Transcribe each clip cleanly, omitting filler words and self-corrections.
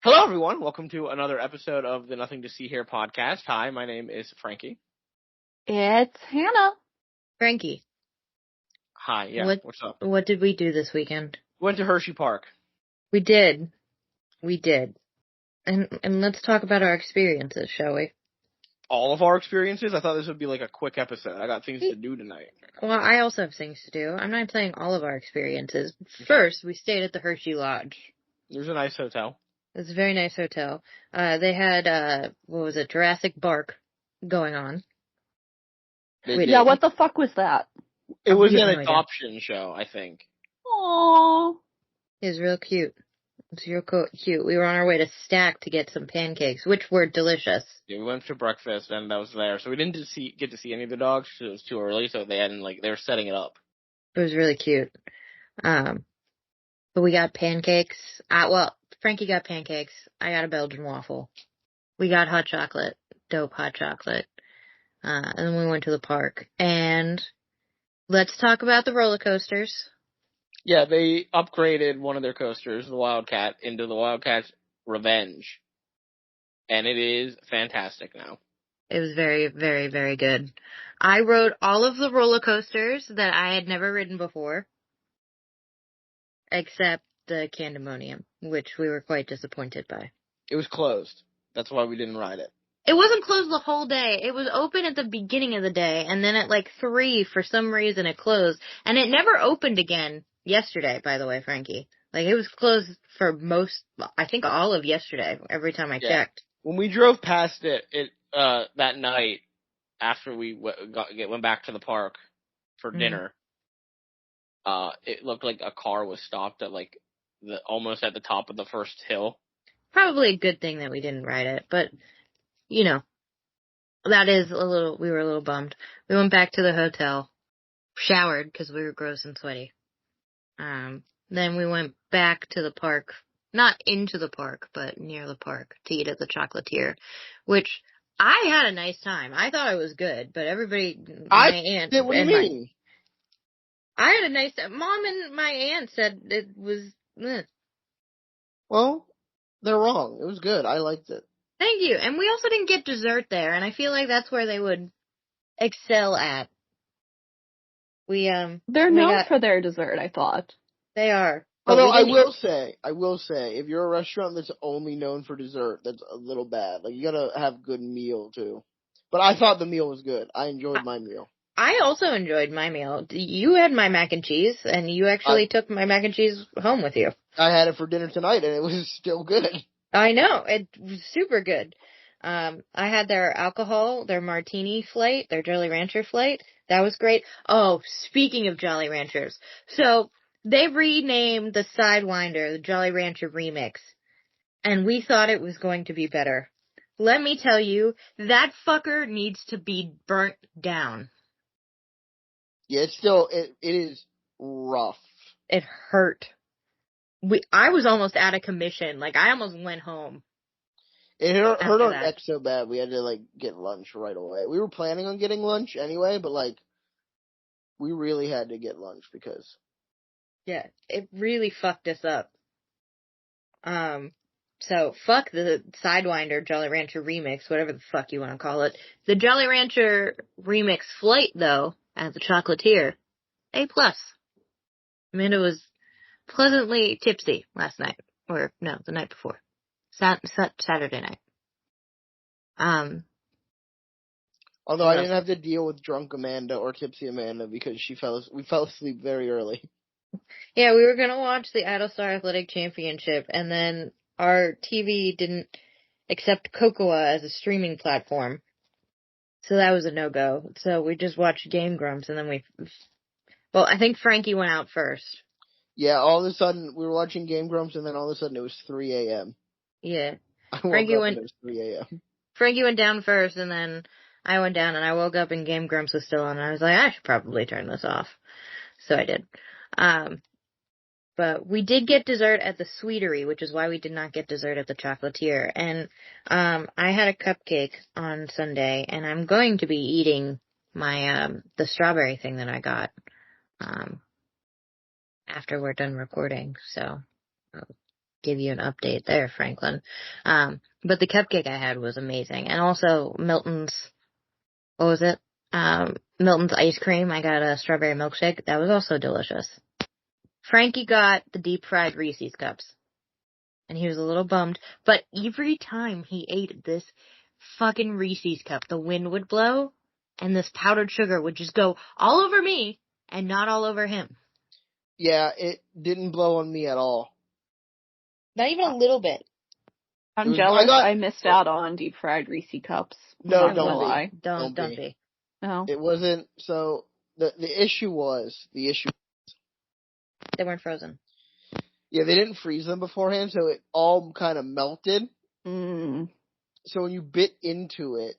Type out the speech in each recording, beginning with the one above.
Hello, everyone. Welcome to another episode of the Nothing to See Here podcast. Hi, my name is Frankie. It's Hannah. Frankie. Hi, yeah. What's up? What did we do this weekend? Went to Hershey Park. We did. And let's talk about our experiences, shall we? All of our experiences? I thought this would be like a quick episode. I got things to do tonight. Well, I also have things to do. I'm not saying all of our experiences. First, we stayed at the Hershey Lodge. It was a nice hotel. It's a very nice hotel. They had, Jurassic Bark going on. Yeah, what the fuck was that? It was an adoption show, I think. Aww. It was real cute. It's real cute. We were on our way to Stack to get some pancakes, which were delicious. Yeah, we went to breakfast and that was there. So we didn't get to see any of the dogs because it was too early, so they were setting it up. It was really cute. But we got pancakes. Frankie got pancakes. I got a Belgian waffle. We got hot chocolate. Dope hot chocolate. And then we went to the park. And let's talk about the roller coasters. Yeah, they upgraded one of their coasters, the Wildcat, into the Wildcat Revenge. And it is fantastic now. It was very, very, very good. I rode all of the roller coasters that I had never ridden before. Except the Candemonium, which we were quite disappointed by. It was closed. That's why we didn't ride it. It wasn't closed the whole day. It was open at the beginning of the day, and then at 3, for some reason, it closed. And it never opened again yesterday, by the way, Frankie. It was closed for I think all of yesterday, every time I checked. When we drove past it that night, after we went back to the park for dinner, it looked like a car was stopped at, almost at the top of the first hill. Probably a good thing that we didn't ride it, but... that is we were a little bummed. We went back to the hotel, showered because we were gross and sweaty. Then we went back to the park, not into the park, but near the park to eat at the Chocolatier, which I had a nice time. I thought it was good, but everybody, what do you mean? I had a nice time. Mom and my aunt said it was, Well, they're wrong. It was good. I liked it. Thank you. And we also didn't get dessert there, and I feel like that's where they would excel at. They're known for their dessert, I thought. They are. Although I will say, if you're a restaurant that's only known for dessert, that's a little bad. You gotta have good meal too. But I thought the meal was good. I enjoyed my meal. I also enjoyed my meal. You had my mac and cheese, and you actually took my mac and cheese home with you. I had it for dinner tonight, and it was still good. I know. It was super good. I had their alcohol, their martini flight, their Jolly Rancher flight. That was great. Oh, speaking of Jolly Ranchers. So, they renamed the Sidewinder the Jolly Rancher Remix. And we thought it was going to be better. Let me tell you, that fucker needs to be burnt down. Yeah, it is rough. It hurt. I was almost out of commission. I almost went home. It hurt our neck so bad we had to, get lunch right away. We were planning on getting lunch anyway, but, we really had to get lunch because... Yeah, it really fucked us up. So, fuck the Sidewinder Jolly Rancher Remix, whatever the fuck you want to call it. The Jolly Rancher Remix flight, though, at the Chocolatier, A+. Amanda was pleasantly tipsy last night. Or, no, the night before. Saturday night. Although I didn't have to deal with drunk Amanda or tipsy Amanda because we fell asleep very early. Yeah, we were gonna watch the Idlestar Athletic Championship, and then our TV didn't accept Cocoa as a streaming platform. So that was a no-go. So we just watched Game Grumps, and then I think Frankie went out first. Yeah, all of a sudden, we were watching Game Grumps, and then all of a sudden it was 3 a.m. Yeah. Frankie went. It was 3 a.m. Frankie went down first, and then I went down, and I woke up, and Game Grumps was still on, and I was like, I should probably turn this off. So I did. But we did get dessert at the Sweetery, which is why we did not get dessert at the Chocolatier. And I had a cupcake on Sunday, and I'm going to be eating my the strawberry thing that I got after we're done recording. So give you an update there, Franklin. But the cupcake I had was amazing. And also Milton's, what was it? Milton's ice cream. I got a strawberry milkshake. That was also delicious. Frankie got the deep fried Reese's cups. And he was a little bummed. But every time he ate this fucking Reese's cup, the wind would blow and this powdered sugar would just go all over me and not all over him. Yeah, it didn't blow on me at all. Not even a little bit. I'm jealous I missed out on deep fried Reese's cups. No, don't be. Don't be. No. It wasn't, so the issue was, they weren't frozen. Yeah, they didn't freeze them beforehand, so it all kind of melted. Mm. So when you bit into it,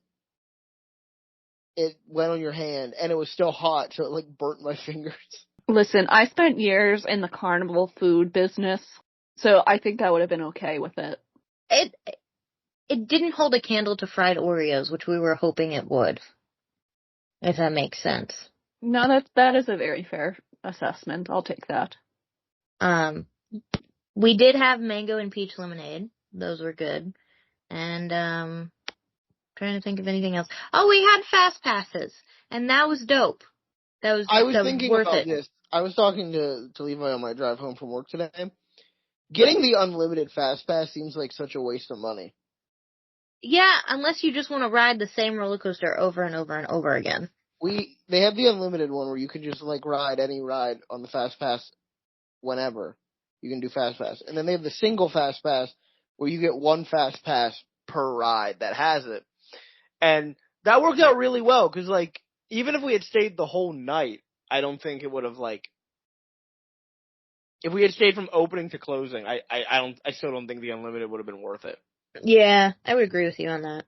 it went on your hand, and it was still hot, so it like burnt my fingers. Listen, I spent years in the carnival food business, so I think I would have been okay with it. It didn't hold a candle to fried Oreos, which we were hoping it would. If that makes sense. No, that is a very fair assessment. I'll take that. We did have mango and peach lemonade. Those were good. And, trying to think of anything else. Oh, we had fast passes. And that was dope. I was thinking worth about this. I was talking to Levi on my drive home from work today. Getting the unlimited fast pass seems like such a waste of money. Yeah, unless you just want to ride the same roller coaster over and over and over again. They have the unlimited one where you can just like ride any ride on the fast pass whenever. You can do fast pass. And then they have the single fast pass where you get one fast pass per ride that has it. And that worked out really well because like even if we had stayed the whole night, I don't think it would have like if we had stayed from opening to closing, I still don't think the unlimited would have been worth it. Yeah, I would agree with you on that.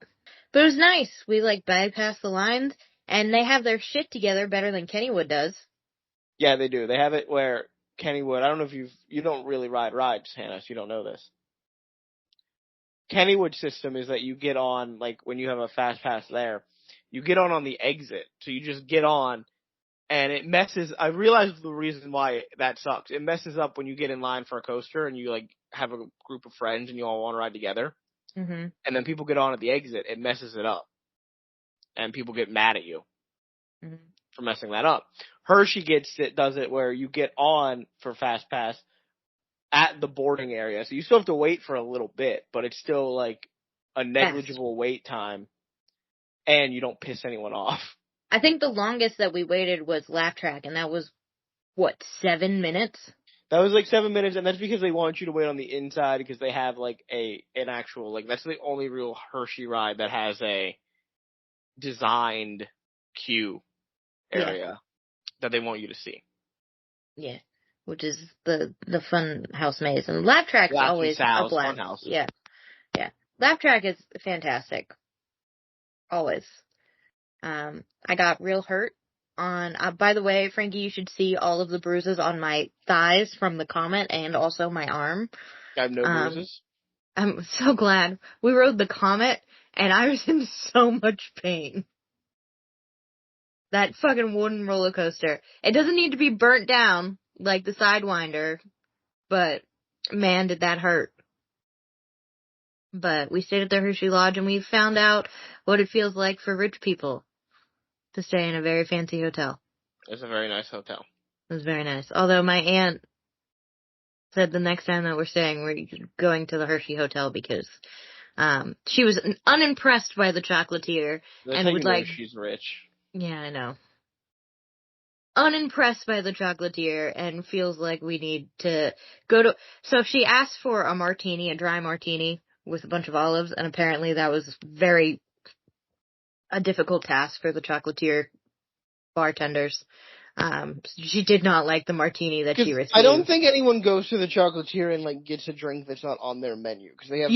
But it was nice. We like bypassed the lines and they have their shit together better than Kennywood does. Yeah, they do. They have it where Kennywood, I don't know if you don't really ride rides, Hannah, so you don't know this. Kennywood's system is that you get on, like, when you have a fast pass there, you get on the exit. So you just get on, and it messes, I realized the reason why that sucks. It messes up when you get in line for a coaster, and you, like, have a group of friends, and you all want to ride together. Mm-hmm. And then people get on at the exit, it messes it up. And people get mad at you for messing that up. Hershey does it where you get on for fast pass at the boarding area. So you still have to wait for a little bit, but it's still like a negligible wait time and you don't piss anyone off. I think the longest that we waited was Laugh Track and that was, 7 minutes? That was like 7 minutes and that's because they want you to wait on the inside because they have like an actual, like that's the only real Hershey ride that has a designed queue area that they want you to see. Yeah, which is the fun house maze. And Laugh Track is always a blast. Yeah. Laugh Track is fantastic. Always. I got real hurt on, by the way, Frankie, you should see all of the bruises on my thighs from the Comet and also my arm. I have no bruises. I'm so glad. We rode the Comet and I was in so much pain. That fucking wooden roller coaster. It doesn't need to be burnt down like the Sidewinder, but man, did that hurt. But we stayed at the Hershey Lodge and we found out what it feels like for rich people to stay in a very fancy hotel. It's a very nice hotel. It was very nice. Although my aunt said the next time that we're staying, we're going to the Hershey Hotel because she was unimpressed by the chocolatier. That's and would like. She's rich. Yeah, I know. Unimpressed by the chocolatier and feels like we need to go to... So she asked for a martini, a dry martini with a bunch of olives, and apparently that was a difficult task for the chocolatier bartenders. She did not like the martini that she received. I don't think anyone goes to the chocolatier and like gets a drink that's not on their menu because they have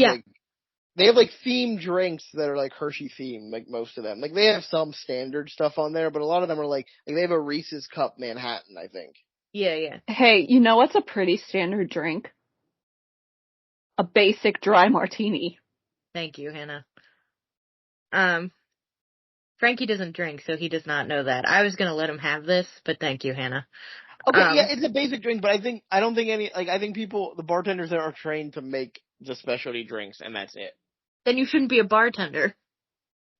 they have like themed drinks that are like Hershey themed, like most of them. Like they have some standard stuff on there, but a lot of them are like they have a Reese's Cup Manhattan, I think. Yeah. Hey, you know what's a pretty standard drink? A basic dry martini. Thank you, Hannah. Frankie doesn't drink, so he does not know that. I was gonna let him have this, but thank you, Hannah. Okay, yeah, it's a basic drink, but I don't think I think the bartenders there are trained to make the specialty drinks, and that's it. Then you shouldn't be a bartender.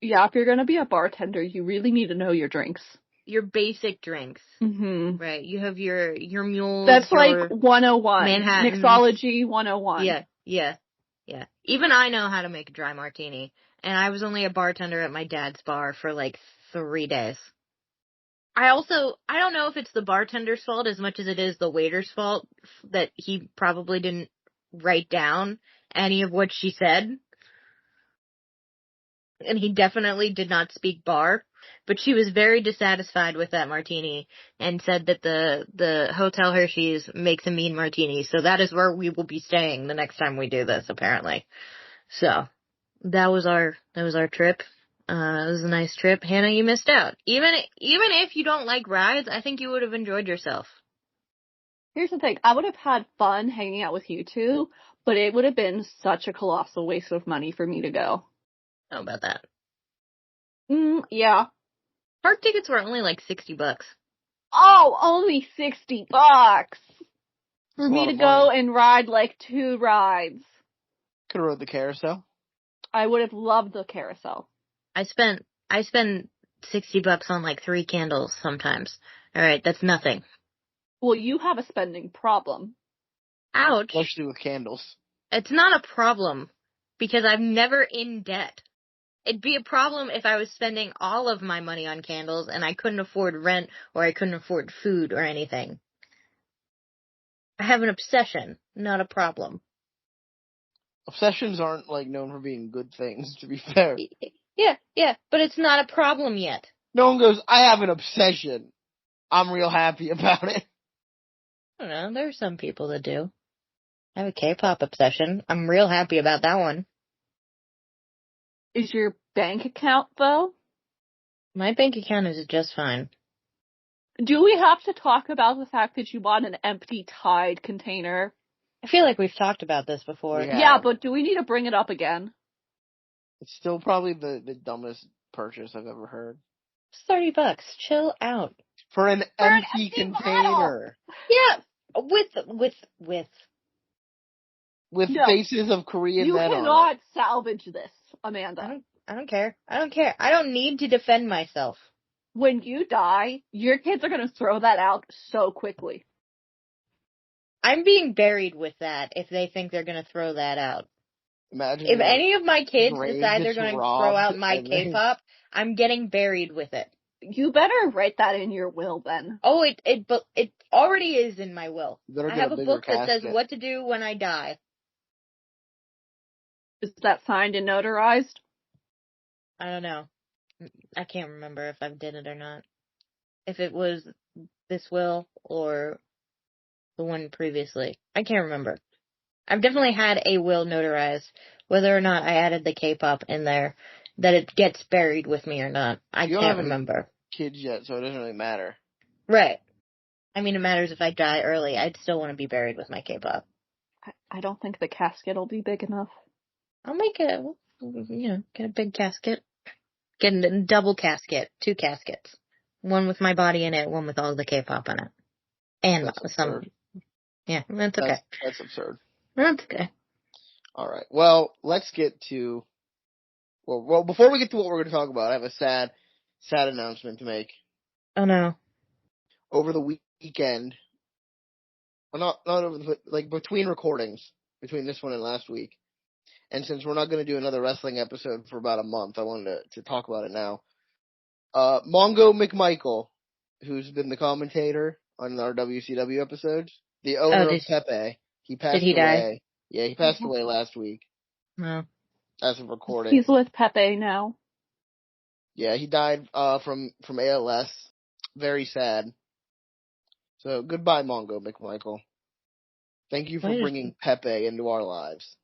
Yeah, if you're gonna be a bartender, you really need to know your drinks. Your basic drinks. Mm-hmm. Right. You have your mules. That's like 101. Manhattans. Mixology 101. Yeah. Even I know how to make a dry martini. And I was only a bartender at my dad's bar for like 3 days. I don't know if it's the bartender's fault as much as it is the waiter's fault that he probably didn't write down any of what she said. And he definitely did not speak bar. But she was very dissatisfied with that martini and said that the Hotel Hershey's makes a mean martini. So that is where we will be staying the next time we do this, apparently. So that was our trip. It was a nice trip. Hannah, you missed out. Even if you don't like rides, I think you would have enjoyed yourself. Here's the thing. I would have had fun hanging out with you two, but it would have been such a colossal waste of money for me to go. How about that? Yeah. Park tickets were only like $60. Oh, only $60 for me to go and ride like 2 rides. Could have rode the carousel. I would have loved the carousel. I spend $60 on like 3 candles sometimes. All right, that's nothing. Well, you have a spending problem. Ouch. Especially with candles. It's not a problem because I'm never in debt. It'd be a problem if I was spending all of my money on candles and I couldn't afford rent or I couldn't afford food or anything. I have an obsession, not a problem. Obsessions aren't like known for being good things, to be fair. Yeah, but it's not a problem yet. No one goes, I have an obsession. I'm real happy about it. I don't know, there are some people that do. I have a K-pop obsession. I'm real happy about that one. Is your bank account, though? My bank account is just fine. Do we have to talk about the fact that you bought an empty Tide container? I feel like we've talked about this before. Yeah, but do we need to bring it up again? It's still probably the dumbest purchase I've ever heard. It's $30. Chill out. For an empty container. Yeah, with faces of Korean men on it. You cannot salvage this, Amanda. I don't care. I don't need to defend myself. When you die, your kids are going to throw that out so quickly. I'm being buried with that if they think they're going to throw that out. Imagine if any of my kids decide they're going to throw out my K-pop, I'm getting buried with it. You better write that in your will then. Oh, it already is in my will. I have a book that says what to do when I die. Is that signed and notarized? I don't know. I can't remember if I did it or not. If it was this will or the one previously. I can't remember. I've definitely had a will notarized. Whether or not I added the K-pop in there, that it gets buried with me or not, I can't remember. Kids yet, so it doesn't really matter. Right. I mean, it matters if I die early. I'd still want to be buried with my K-pop. I don't think the casket will be big enough. I'll make get a big casket. Get a double casket, 2 caskets. One with my body in it, one with all the K-pop in it. And that's some. Absurd. Yeah, that's okay. That's absurd. That's okay. Alright, well, let's get to... Well, before we get to what we're going to talk about, I have a sad announcement to make. Oh, no. Over the weekend... Well, not over the... Like, between recordings, between this one and last week, and since we're not going to do another wrestling episode for about a month, I wanted to talk about it now. Mongo McMichael, who's been the commentator on our WCW episodes, the owner of Pepe, he passed away. Did he die? Yeah, he passed away last week. No. As of recording. He's with Pepe now. Yeah, he died from ALS. Very sad. So, goodbye, Mongo McMichael. Thank you for bringing Pepe into our lives.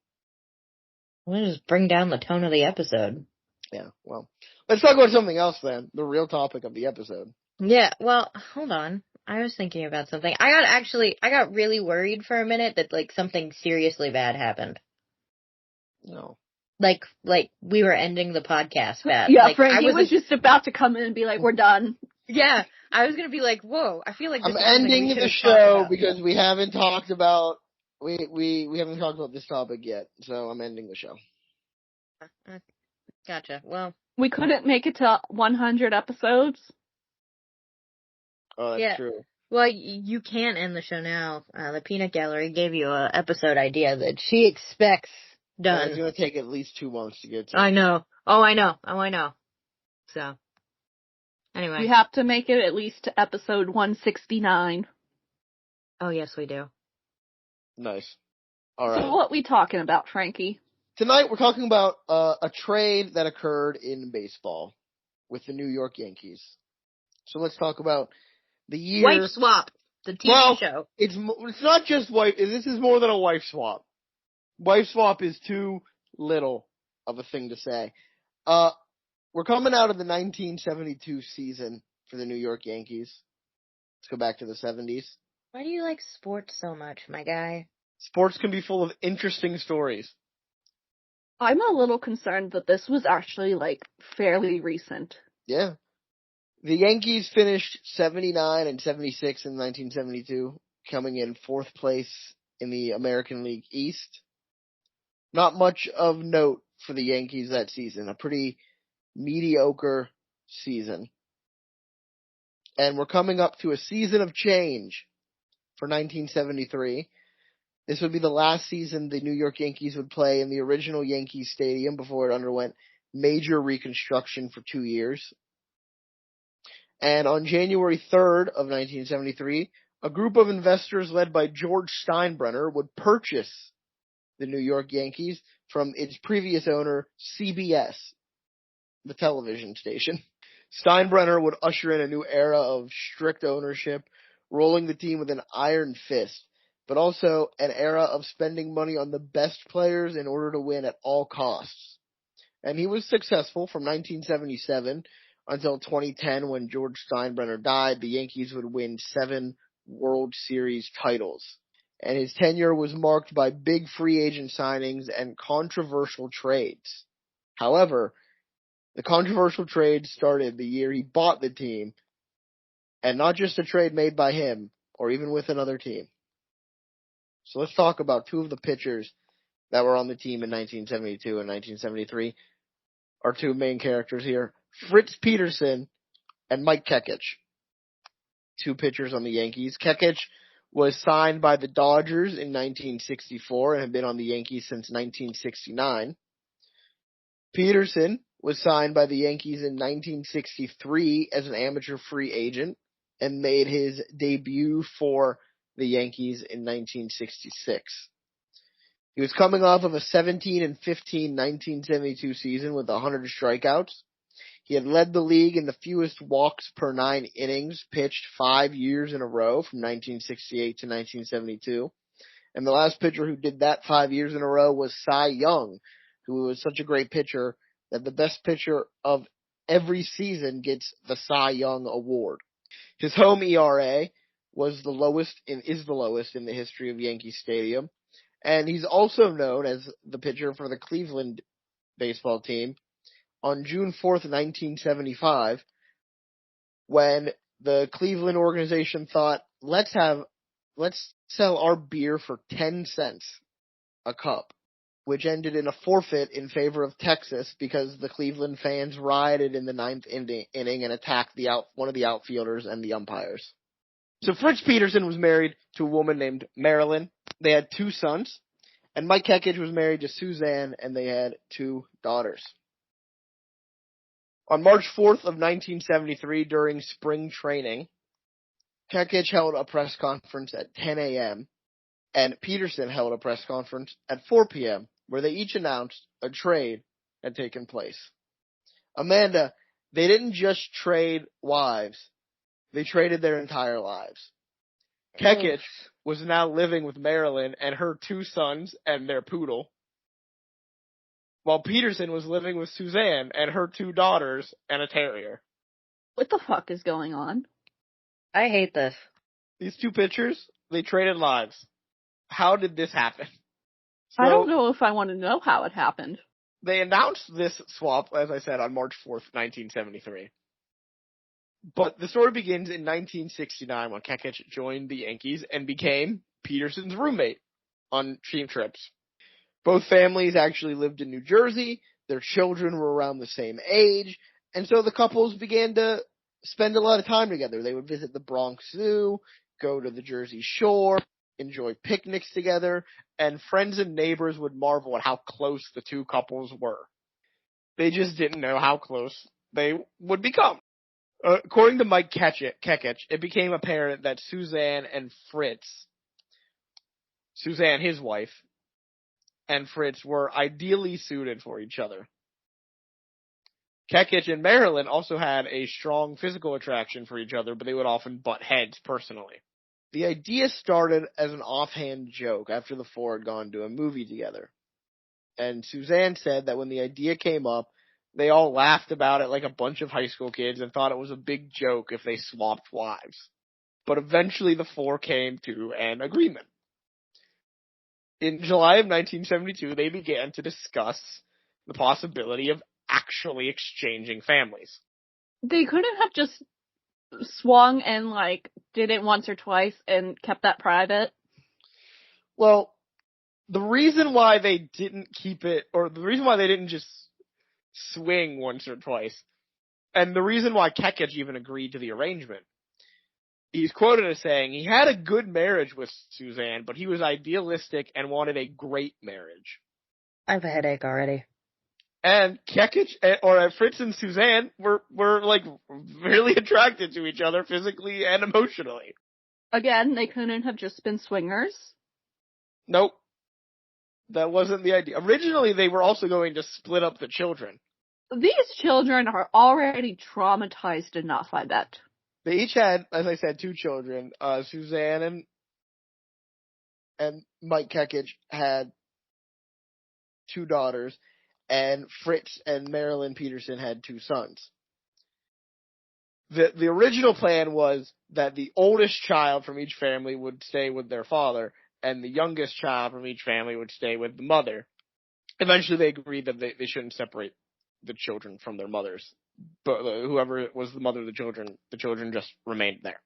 We'll just bring down the tone of the episode. Yeah, well, let's talk about something else then. The real topic of the episode. Yeah, well, hold on. I was thinking about something. I got really worried for a minute that, like, something seriously bad happened. No. Like we were ending the podcast bad. Yeah, like, Frankie was just about to come in and be like, we're done. Yeah, I was gonna be like, whoa, I feel like this I'm is something ending we the should talk show about. because we haven't talked about we haven't talked about this topic yet, so I'm ending the show. Gotcha. Well, We couldn't make it to 100 episodes. Oh, that's yeah. true. Well, you can end the show now. The Peanut Gallery gave you a episode idea that she expects done. It's gonna take at least 2 months to get to. I know. Oh, I know. So, anyway. We have to make it at least to episode 169. Oh, yes, we do. Nice. All right. So what we talking about, Frankie? Tonight we're talking about a trade that occurred in baseball with the New York Yankees. So let's talk about the year. Wife Swap, the TV show. It's not just wife. This is more than a wife swap. Wife swap is too little of a thing to say. We're coming out of the 1972 season for the New York Yankees. Let's go back to the 70s. Why do you like sports so much, my guy? Sports can be full of interesting stories. I'm a little concerned that this was actually, fairly recent. Yeah. The Yankees finished 79 and 76 in 1972, coming in 4th place in the American League East. Not much of note for the Yankees that season. A pretty mediocre season. And we're coming up to a season of change for 1973. This would be the last season the New York Yankees would play in the original Yankees Stadium before it underwent major reconstruction for 2 years. And on January 3rd of 1973, a group of investors led by George Steinbrenner would purchase the New York Yankees from its previous owner, CBS, the television station. Steinbrenner would usher in a new era of strict ownership, rolling the team with an iron fist, but also an era of spending money on the best players in order to win at all costs. And he was successful from 1977 until 2010 when George Steinbrenner died. The Yankees would win 7 World Series titles. And his tenure was marked by big free agent signings and controversial trades. However, the controversial trade started the year he bought the team, and not just a trade made by him or even with another team. So let's talk about 2 of the pitchers that were on the team in 1972 and 1973. Our 2 main characters here, Fritz Peterson and Mike Kekich. 2 pitchers on the Yankees. Kekich was signed by the Dodgers in 1964 and had been on the Yankees since 1969. Peterson was signed by the Yankees in 1963 as an amateur free agent and made his debut for the Yankees in 1966. He was coming off of a 17 and 15 1972 season with 100 strikeouts. He had led the league in the fewest walks per 9 innings pitched 5 years in a row from 1968 to 1972. And the last pitcher who did that 5 years in a row was Cy Young, who was such a great pitcher that the best pitcher of every season gets the Cy Young Award. His home ERA is the lowest in the history of Yankee Stadium. And he's also known as the pitcher for the Cleveland baseball team. On June 4th, 1975, when the Cleveland organization thought, let's sell our beer for 10 cents a cup, which ended in a forfeit in favor of Texas because the Cleveland fans rioted in the 9th inning and attacked one of the outfielders and the umpires. So Fritz Peterson was married to a woman named Marilyn. They had 2 sons, and Mike Kekich was married to Suzanne, and they had 2 daughters. On March 4th of 1973, during spring training, Kekich held a press conference at 10 a.m., and Peterson held a press conference at 4 p.m., where they each announced a trade had taken place. Amanda, they didn't just trade wives, they traded their entire lives. Kekich was now living with Marilyn and her 2 sons and their poodle, while Peterson was living with Suzanne and her 2 daughters and a terrier. What the fuck is going on? I hate this. These 2 pitchers, they traded lives. How did this happen? So, I don't know if I want to know how it happened. They announced this swap, as I said, on March 4th, 1973. But the story begins in 1969 when Kekich joined the Yankees and became Peterson's roommate on team trips. Both families actually lived in New Jersey. Their children were around the same age. And so the couples began to spend a lot of time together. They would visit the Bronx Zoo, go to the Jersey Shore, enjoy picnics together, and friends and neighbors would marvel at how close the two couples were. They just didn't know how close they would become. According to Mike Kekich, it became apparent that Suzanne and Fritz, Suzanne, his wife, and Fritz were ideally suited for each other. Kekich and Marilyn also had a strong physical attraction for each other, but they would often butt heads personally. The idea started as an offhand joke after the four had gone to a movie together. And Suzanne said that when the idea came up, they all laughed about it like a bunch of high school kids and thought it was a big joke if they swapped wives. But eventually the four came to an agreement. In July of 1972, they began to discuss the possibility of actually exchanging families. They couldn't have just swung and, like, did it once or twice and kept that private? Well, the reason why they didn't keep it, or the reason why they didn't just swing once or twice, and the reason why Kekich even agreed to the arrangement, he's quoted as saying he had a good marriage with Suzanne, but he was idealistic and wanted a great marriage. I have a headache already. And Kekich, or Fritz and Suzanne were like really attracted to each other physically and emotionally. Again, they couldn't have just been swingers. Nope. That wasn't the idea. Originally, they were also going to split up the children. These children are already traumatized enough, I bet. They each had, as I said, two children. Suzanne and Mike Kekich had two daughters, and Fritz and Marilyn Peterson had two sons. The original plan was that the oldest child from each family would stay with their father, and the youngest child from each family would stay with the mother. Eventually, they agreed that they shouldn't separate the children from their mothers. But whoever was the mother of the children just remained there.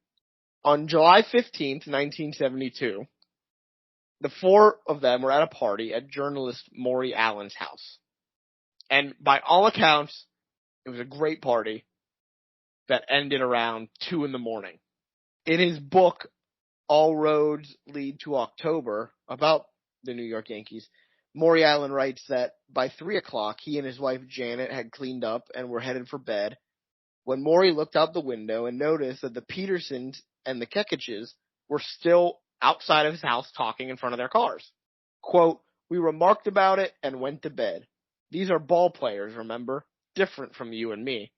On July 15th, 1972, the four of them were at a party at journalist Maury Allen's house. And by all accounts, it was a great party that ended around 2 a.m. In his book, All Roads Lead to October, about the New York Yankees, Maury Allen writes that by 3 o'clock, he and his wife Janet had cleaned up and were headed for bed when Maury looked out the window and noticed that the Petersons and the Kekiches were still outside of his house talking in front of their cars. Quote, "We remarked about it and went to bed. These are ball players, remember? Different from you and me."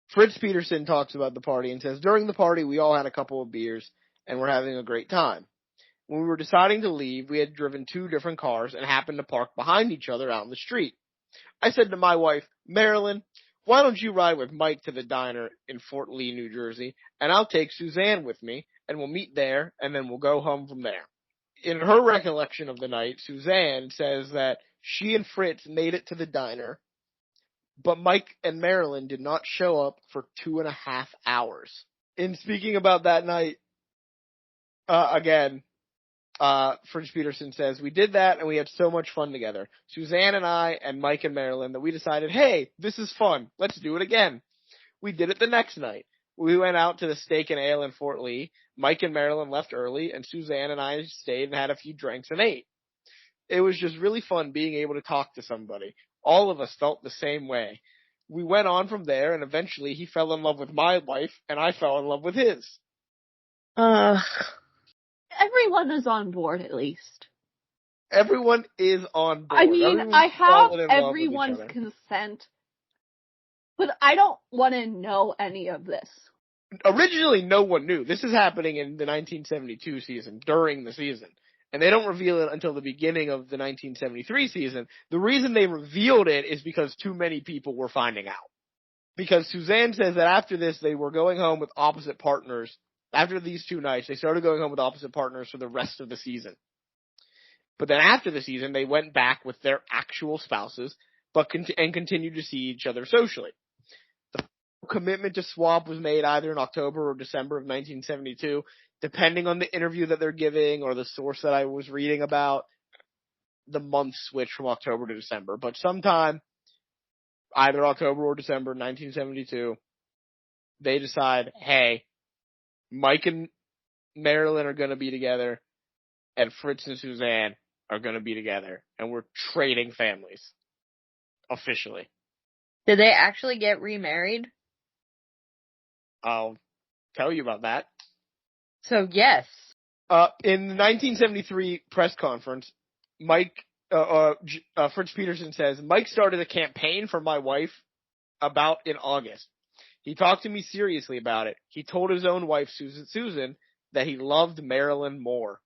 Fritz Peterson talks about the party and says, "During the party, we all had a couple of beers and were having a great time. When we were deciding to leave, we had driven 2 different cars and happened to park behind each other out in the street. I said to my wife, 'Marilyn, why don't you ride with Mike to the diner in Fort Lee, New Jersey, and I'll take Suzanne with me, and we'll meet there, and then we'll go home from there.'" In her recollection of the night, Suzanne says that she and Fritz made it to the diner, but Mike and Marilyn did not show up for 2.5 hours. In speaking about that night, Fritz Peterson says, "We did that and we had so much fun together. Suzanne and I and Mike and Marilyn that we decided, hey, this is fun. Let's do it again. We did it the next night. We went out to the Steak and Ale in Fort Lee. Mike and Marilyn left early and Suzanne and I stayed and had a few drinks and ate. It was just really fun being able to talk to somebody. All of us felt the same way. We went on from there and eventually he fell in love with my wife and I fell in love with his." Everyone is on board, at least. Everyone is on board. I mean, Everyone's I have fallen in love with each everyone's other. consent, but I don't want to know any of this. Originally, no one knew. This is happening in the 1972 season, during the season. And they don't reveal it until the beginning of the 1973 season. The reason they revealed it is because too many people were finding out. Because Suzanne says that after this, they were going home with opposite partners. After these 2 nights, they started going home with opposite partners for the rest of the season. But then after the season, they went back with their actual spouses, and continued to see each other socially. commitment to swap was made either in October or December of 1972, depending on the interview that they're giving or the source that I was reading about. The months switch from October to December, but sometime either October or December 1972, they decide, hey, Mike and Marilyn are going to be together, and Fritz and Suzanne are going to be together, and we're trading families. Officially. Did they actually get remarried? I'll tell you about that. So, yes. In the 1973 press conference, Fritz Peterson says, Mike started a campaign for my wife about in August. He talked to me seriously about it. He told his own wife, Susan, that he loved Marilyn more.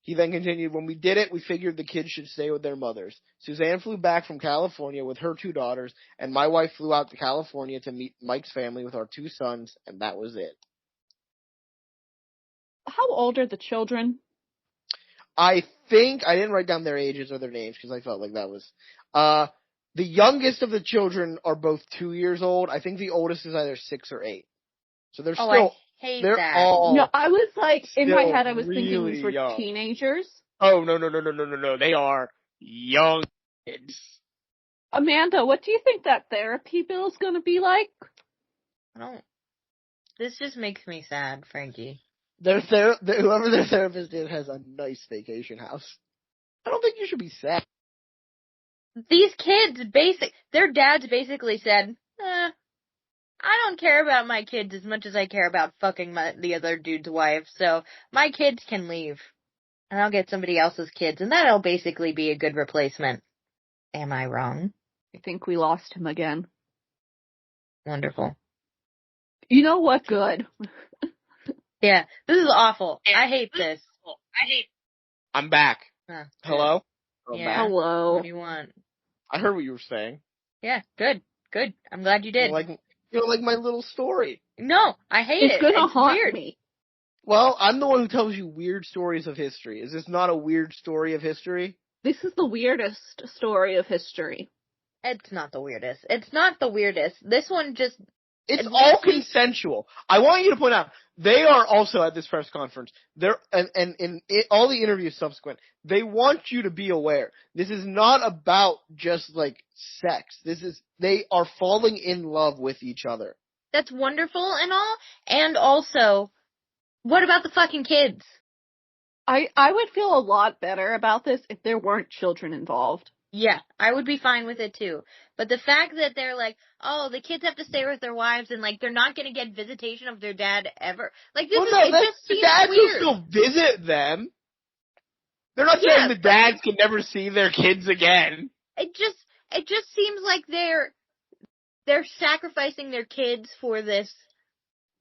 He then continued, when we did it, we figured the kids should stay with their mothers. Suzanne flew back from California with her 2 daughters, and my wife flew out to California to meet Mike's family with our 2 sons, and that was it. How old are the children? I think, I didn't write down their ages or their names because I felt like that was, the youngest of the children are both 2 years old. I think the oldest is either 6 or 8. So they're still, they're all. No, I was like, in my head I was really thinking these were young. teenagers. Oh, no. They are young kids. Amanda, what do you think that therapy bill is going to be like? This just makes me sad, Frankie. Whoever their therapist is has a nice vacation house. I don't think you should be sad. These kids, their dads basically said, I don't care about my kids as much as I care about fucking the other dude's wife, so my kids can leave. And I'll get somebody else's kids, and that'll basically be a good replacement. Am I wrong? I think we lost him again. Wonderful. You know what? Good. Yeah, this is awful. I hate this. I'm back. Hello? Yeah. Hello. What do you want? I heard what you were saying. Yeah, good. I'm glad you did. You don't like my little story. No, I hate it. It's gonna haunt weird. me. Well, I'm the one who tells you weird stories of history. Is this not a weird story of history? This is the weirdest story of history. It's not the weirdest. This one just... It's all consensual. I want you to point out, they are also at this press conference. All the interviews subsequent, they want you to be aware. This is not about just like sex. They are falling in love with each other. That's wonderful and all. And also, what about the fucking kids? I would feel a lot better about this if there weren't children involved. Yeah, I would be fine with it too. But the fact that they're like, oh, the kids have to stay with their wives and like they're not going to get visitation of their dad ever. Like this just seems dads weird. will still visit them. They're not saying the dads can never see their kids again. It just seems like they're sacrificing their kids for this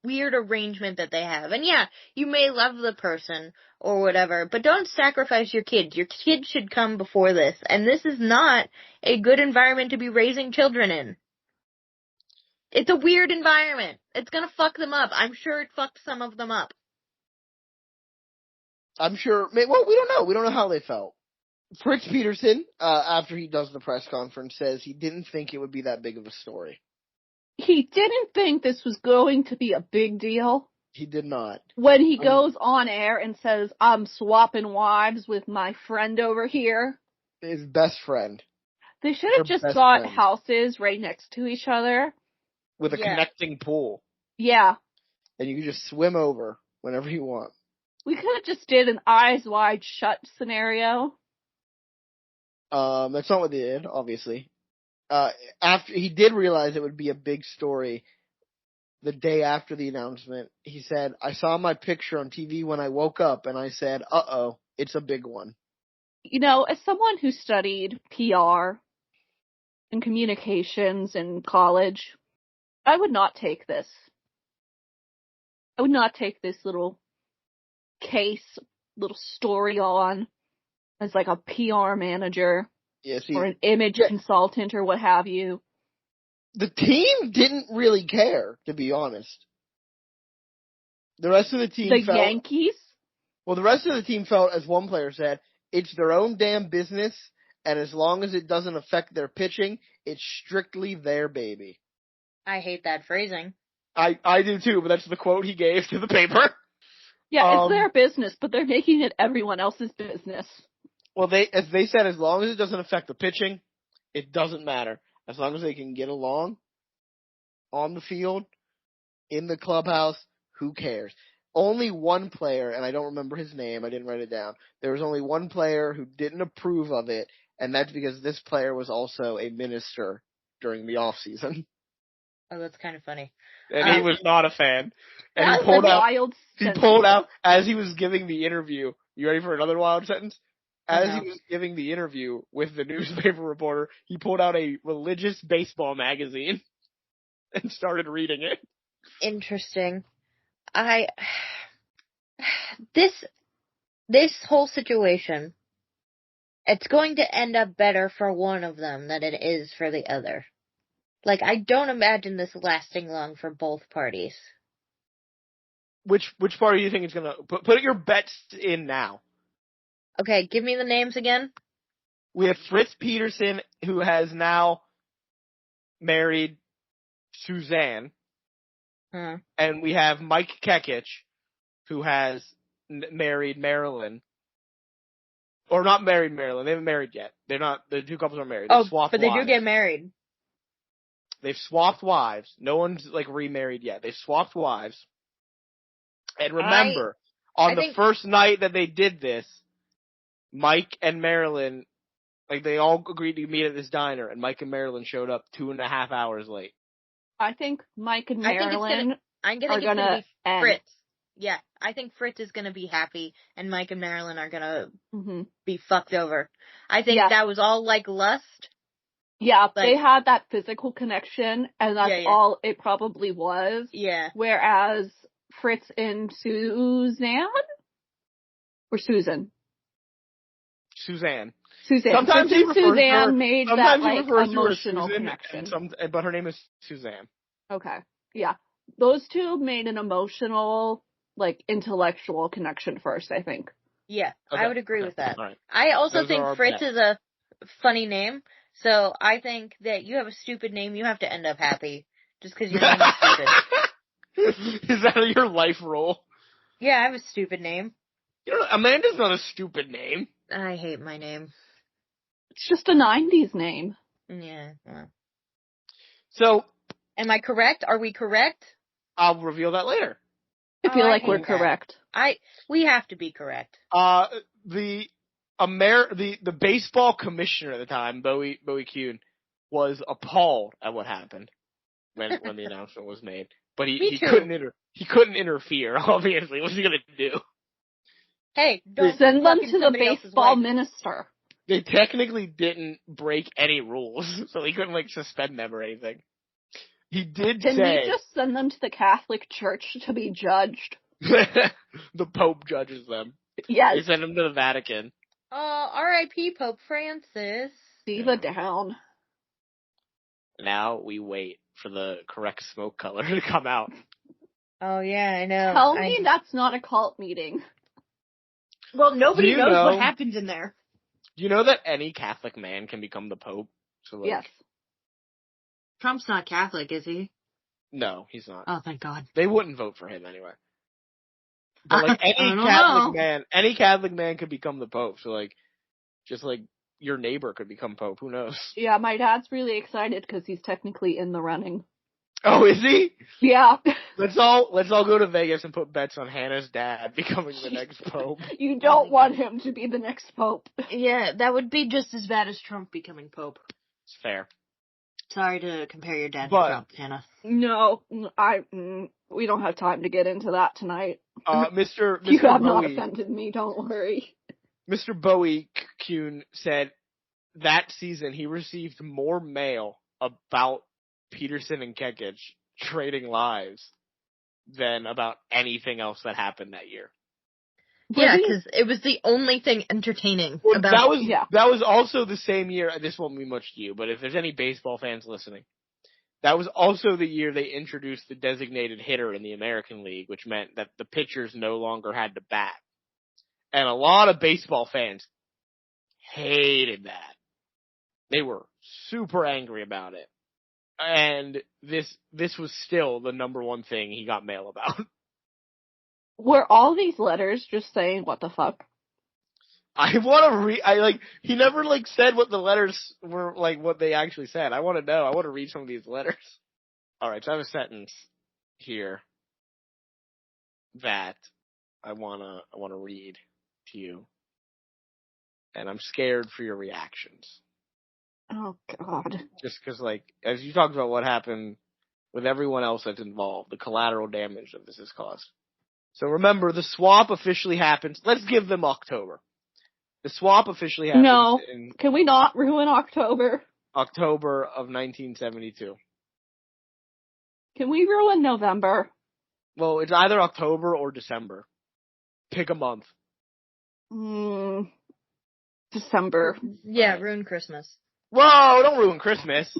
weird arrangement that they have. And yeah, you may love the person or whatever, but don't sacrifice your kids. Your kids should come before this. And this is not a good environment to be raising children in. It's a weird environment. It's gonna fuck them up. I'm sure it fucked some of them up. I'm sure. Well, we don't know. We don't know how they felt. Fritz Peterson, after he does the press conference, says he didn't think it would be that big of a story. He didn't think this was going to be a big deal. He did not. When he goes on air and says, I'm swapping wives with my friend over here. His best friend. They should have just got houses right next to each other. With a connecting pool. Yeah. And you can just swim over whenever you want. We could have just did an eyes wide shut scenario. That's not what they did, obviously. After he did realize it would be a big story the day after the announcement, he said, I saw my picture on TV when I woke up and I said, uh-oh, it's a big one. You know, as someone who studied PR and communications in college, I would not take this. I would not take this little story on as like a PR manager or an image consultant or what have you. The team didn't really care, to be honest. The rest of the team felt... Yankees? Well, the rest of the team felt, as one player said, it's their own damn business, and as long as it doesn't affect their pitching, it's strictly their baby. I hate that phrasing. I do too, but that's the quote he gave to the paper. Yeah, it's their business, but they're making it everyone else's business. Well, as they said, as long as it doesn't affect the pitching, it doesn't matter. As long as they can get along on the field, in the clubhouse, who cares? Only one player, and I don't remember his name, I didn't write it down. There was only one player who didn't approve of it, and that's because this player was also a minister during the off season. Oh, that's kind of funny. And he was not a fan. And That's he pulled a out, wild he sentence. pulled out, as he was giving the interview, you ready for another wild sentence? As Uh-huh. he was giving the interview with the newspaper reporter, he pulled out a religious baseball magazine and started reading it. Interesting. This whole situation, it's going to end up better for one of them than it is for the other. Like, I don't imagine this lasting long for both parties. Which part do you think is gonna put your bets in now? Okay, give me the names again. We have Fritz Peterson, who has now married Suzanne, and we have Mike Kekich, who has married Marilyn. Or not married Marilyn. They haven't married yet. They're not. The two couples are married. They've swapped but they wives. do get married. They've swapped wives. No one's like remarried yet. They've swapped wives. And remember, on the first night that they did this, Mike and Marilyn, like they all agreed to meet at this diner, and Mike and Marilyn showed up 2.5 hours late. I think Mike and Marilyn I'm gonna are gonna be end. Fritz. Yeah, I think Fritz is gonna be happy, and Mike and Marilyn are gonna be fucked over. I think that was all like lust. Yeah, they had that physical connection, and that's all it probably was. Yeah. Whereas Fritz and Suzanne? Or Susan? Suzanne. Sometimes Suzanne made that like emotional connection. But her name is Suzanne. Okay. Yeah. Those two made an emotional, like intellectual connection first, I think. Yeah, okay. I would agree with that. Right. I also think Fritz is a funny name, so I think that you have a stupid name, you have to end up happy, just because your name is stupid. Is that your life rule? Yeah, I have a stupid name. Amanda's not a stupid name. I hate my name. It's just a 90s name. Yeah. Well. So. Am I correct? Are we correct? I'll reveal that later. I feel like we're correct. We have to be correct. The baseball commissioner at the time, Bowie Kuhn, was appalled at what happened when the announcement was made. But he couldn't interfere, obviously. What's he gonna do? Hey, don't send them to the baseball minister. They technically didn't break any rules, so he couldn't like suspend them or anything. He did Can we just send them to the Catholic Church to be judged? The Pope judges them. Yes. They send them to the Vatican. R.I.P. Pope Francis. Diva down. Now we wait for the correct smoke color to come out. Oh yeah, I know. Tell me that's not a cult meeting. Well, nobody knows what happens in there. Do you know that any Catholic man can become the Pope? So yes. Trump's not Catholic, is he? No, he's not. Oh, thank God. They wouldn't vote for him anyway. But like any Catholic man could become the Pope. So like, just like your neighbor could become Pope. Who knows? Yeah, my dad's really excited because he's technically in the running. Oh, is he? Yeah. Let's all go to Vegas and put bets on Hannah's dad becoming the next Pope. You don't want him to be the next Pope. Yeah, that would be just as bad as Trump becoming Pope. It's fair. Sorry to compare your dad to Trump, Hannah. No, we don't have time to get into that tonight. Mr. You have not offended me, don't worry. Mr. Bowie Kuhn said that season he received more mail about Peterson and Kekich trading lives than about anything else that happened that year. Yeah, because it was the only thing entertaining about that was also the same year. This won't mean much to you, but if there's any baseball fans listening, that was also the year they introduced the designated hitter in the American League, which meant that the pitchers no longer had to bat. And a lot of baseball fans hated that. They were super angry about it. And this was still the number one thing he got mail about. Were all these letters just saying what the fuck? I want to read. He never said what the letters were, what they actually said. I want to know. I want to read some of these letters. All right, so I have a sentence here that I wanna read to you, and I'm scared for your reactions. Oh God! Just because, as you talked about what happened with everyone else that's involved, the collateral damage that this has caused. So remember, the swap officially happens. Let's give them October. The swap officially happens in Can we not ruin October? October of 1972. Can we ruin November? Well, it's either October or December. Pick a month. December. Yeah, Right. ruin Christmas. Whoa, don't ruin Christmas.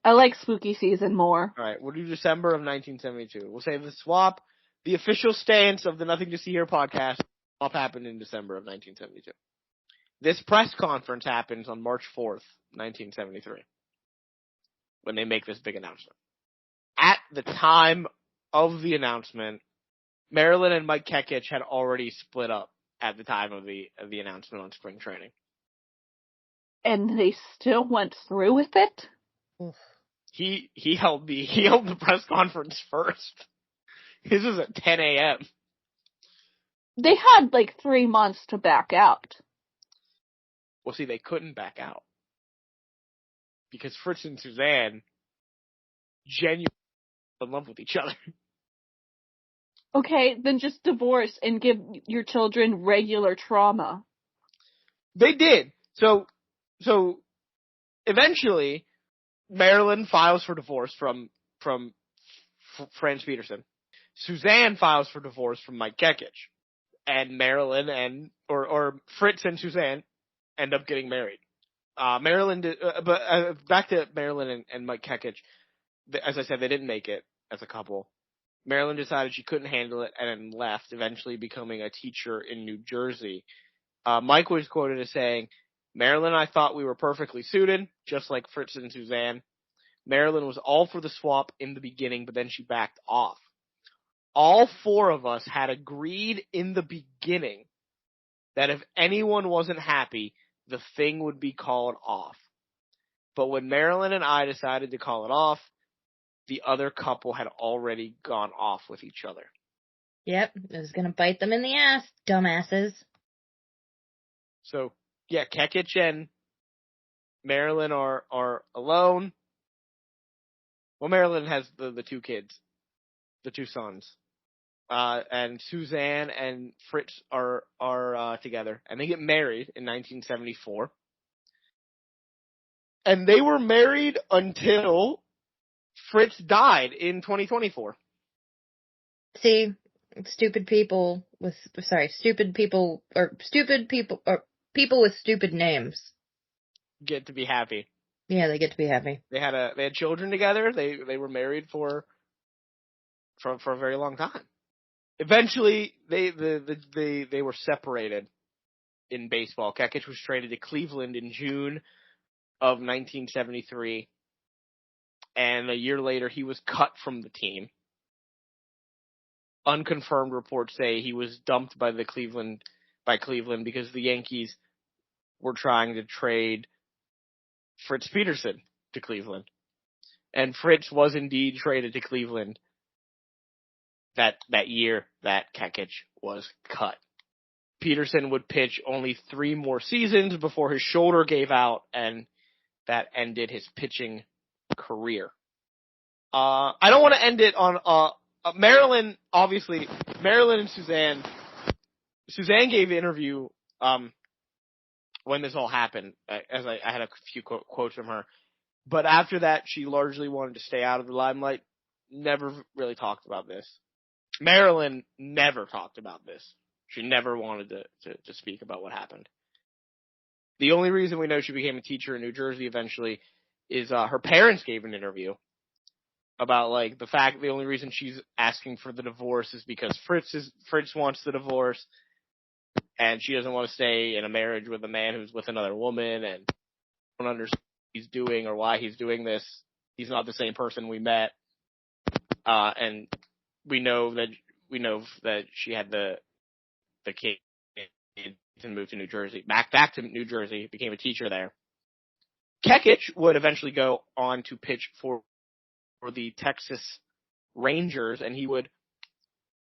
I like spooky season more. Alright, we'll do December of 1972. We'll say the swap, the official stance of the Nothing to See Here podcast, swap happened in December of 1972. This press conference happens on March 4th, 1973, when they make this big announcement. At the time of the announcement, Marilyn and Mike Kekich had already split up at the time of the announcement on spring training. And they still went through with it? He held the press conference first. His was at 10 a.m. They had 3 months to back out. Well, see, they couldn't back out. Because Fritz and Suzanne genuinely fell in love with each other. Okay, then just divorce and give your children regular trauma. They did. So eventually, Marilyn files for divorce from Franz Peterson. Suzanne files for divorce from Mike Kekich. And Marilyn or Fritz and Suzanne end up getting married. Marilyn did, but back to Marilyn and Mike Kekich. As I said, they didn't make it as a couple. Marilyn decided she couldn't handle it and left, eventually becoming a teacher in New Jersey. Mike was quoted as saying, "Marilyn and I thought we were perfectly suited, just like Fritz and Suzanne. Marilyn was all for the swap in the beginning, but then she backed off. All four of us had agreed in the beginning that if anyone wasn't happy, the thing would be called off. But when Marilyn and I decided to call it off, the other couple had already gone off with each other." Yep, it was gonna bite them in the ass, dumbasses. So, yeah, Kekich and Marilyn are alone. Well, Marilyn has the two kids, the two sons. And Suzanne and Fritz are together, and they get married in 1974. And they were married until Fritz died in 2024. See, stupid people or people with stupid names Get to be happy. Yeah, they get to be happy. They had children together. They were married for a very long time. Eventually, they were separated in baseball. Kekich was traded to Cleveland in June of 1973, and a year later he was cut from the team. Unconfirmed reports say he was dumped by Cleveland because the Yankees were trying to trade Fritz Peterson to Cleveland. And Fritz was indeed traded to Cleveland that year that Kekich was cut. Peterson would pitch only 3 more seasons before his shoulder gave out, and that ended his pitching career. I don't want to end it on Marilyn. Obviously, Marilyn and Suzanne. Suzanne gave an interview when this all happened, as I had a few quotes from her. But after that, she largely wanted to stay out of the limelight. Never really talked about this. Marilyn never talked about this. She never wanted to speak about what happened. The only reason we know she became a teacher in New Jersey eventually is her parents gave an interview about the fact the only reason she's asking for the divorce is because Fritz wants the divorce, and she doesn't want to stay in a marriage with a man who's with another woman, and don't understand what he's doing or why he's doing this. he's not the same person we met. And we know that she had the kid and moved to New Jersey, back to New Jersey, became a teacher there. Kekich would eventually go on to pitch for the Texas Rangers, and he would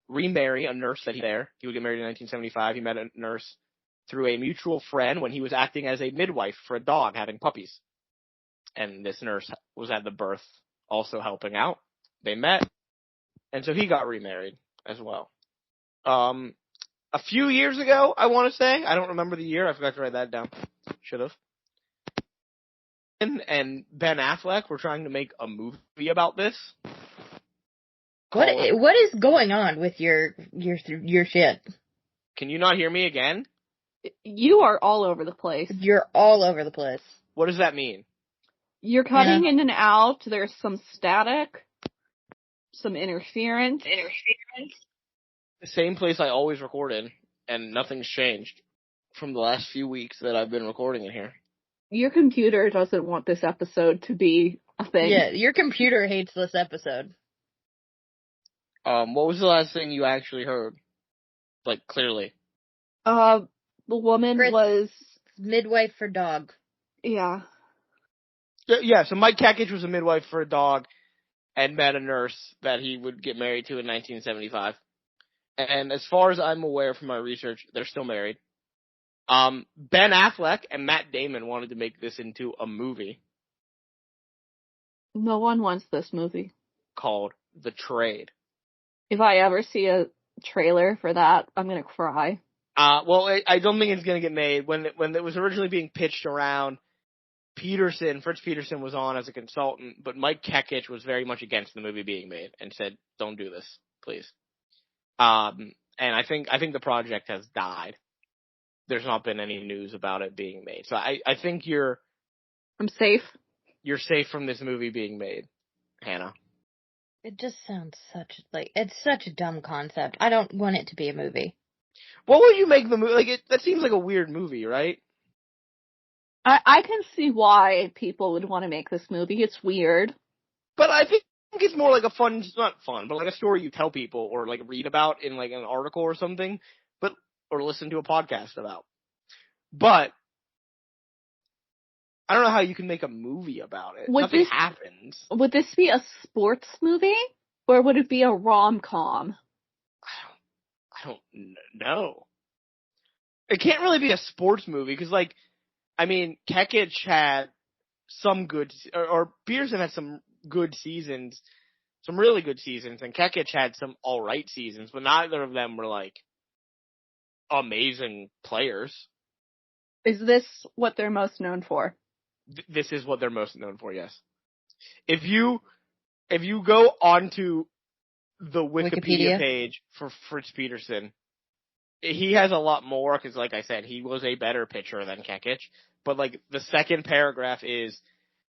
remarry a nurse that he there. He would get married in 1975. He met a nurse through a mutual friend when he was acting as a midwife for a dog having puppies. And this nurse was at the birth also helping out. They met, and so he got remarried as well. A few years ago, I want to say, I don't remember the year, I forgot to write that down. Should have. And Ben Affleck were trying to make a movie about this. What is going on with your shit? Can you not hear me again? You are all over the place. You're all over the place. What does that mean? You're cutting in and out. There's some static, some interference. The same place I always record in, and nothing's changed from the last few weeks that I've been recording in here. Your computer doesn't want this episode to be a thing. Yeah, your computer hates this episode. What was the last thing you actually heard? Like, clearly. The woman was midwife for dog. Yeah. Yeah, so Mike Kekich was a midwife for a dog and met a nurse that he would get married to in 1975. And as far as I'm aware from my research, they're still married. Ben Affleck and Matt Damon wanted to make this into a movie. No one wants this movie. Called The Trade. If I ever see a trailer for that, I'm gonna cry. Well, I don't think it's gonna get made. When it was originally being pitched around, Fritz Peterson was on as a consultant, but Mike Kekich was very much against the movie being made and said, "Don't do this, please." And I think the project has died. There's not been any news about it being made. So I think I'm safe. You're safe from this movie being made, Hannah. It just sounds it's such a dumb concept. I don't want it to be a movie. What would you make the movie? That seems like a weird movie, right? I can see why people would want to make this movie. It's weird. But I think it's more like not fun, but like a story you tell people or like read about in like an article or something, or listen to a podcast about. But I don't know how you can make a movie about it. Nothing happens. Would this be a sports movie or would it be a rom-com? I don't know. It can't really be a sports movie because, Kekich had some good, or Peterson had some good seasons, some really good seasons, and Kekich had some alright seasons, but neither of them were, amazing players. Is this what they're most known for? This is what they're most known for, yes. If you go onto the Wikipedia page for Fritz Peterson, he has a lot more because, like I said, he was a better pitcher than Kekich. But, the second paragraph is,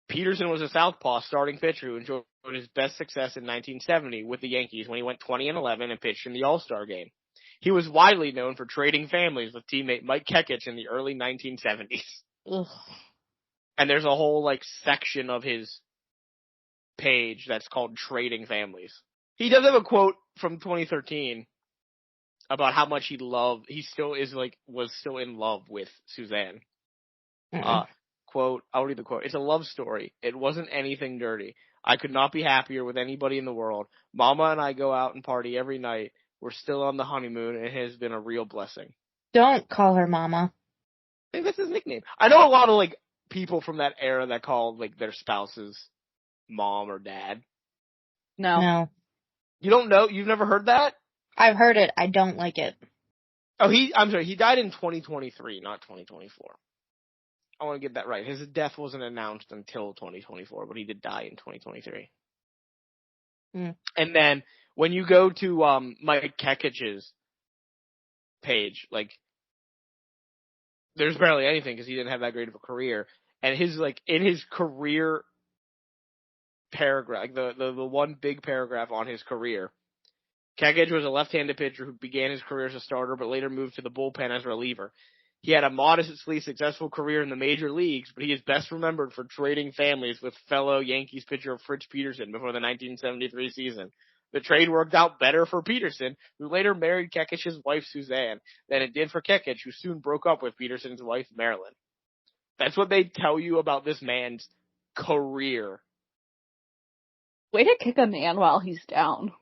Peterson was a southpaw starting pitcher who enjoyed his best success in 1970 with the Yankees when he went 20-11 and pitched in the All-Star game. He was widely known for trading families with teammate Mike Kekich in the early 1970s. Ugh. And there's a whole, section of his page that's called Trading Families. He does have a quote from 2013 about how much he still was still in love with Suzanne. Quote, I'll read the quote. "It's a love story. It wasn't anything dirty. I could not be happier with anybody in the world. Mama and I go out and party every night. We're still on the honeymoon, and it has been a real blessing." Don't call her Mama. I think that's his nickname. I know a lot of, people from that era that call, their spouses mom or dad. No. You don't know? You've never heard that? I've heard it. I don't like it. Oh, I'm sorry. He died in 2023, not 2024. I want to get that right. His death wasn't announced until 2024, but he did die in 2023. Mm. And then when you go to Mike Kekich's page, there's barely anything because he didn't have that great of a career. And his in his career paragraph, the one big paragraph on his career, Kekich was a left-handed pitcher who began his career as a starter, but later moved to the bullpen as a reliever. He had a modestly successful career in the major leagues, but he is best remembered for trading families with fellow Yankees pitcher Fritz Peterson before the 1973 season. The trade worked out better for Peterson, who later married Kekich's wife Suzanne, than it did for Kekich, who soon broke up with Peterson's wife Marilyn. That's what they tell you about this man's career. Way to kick a man while he's down.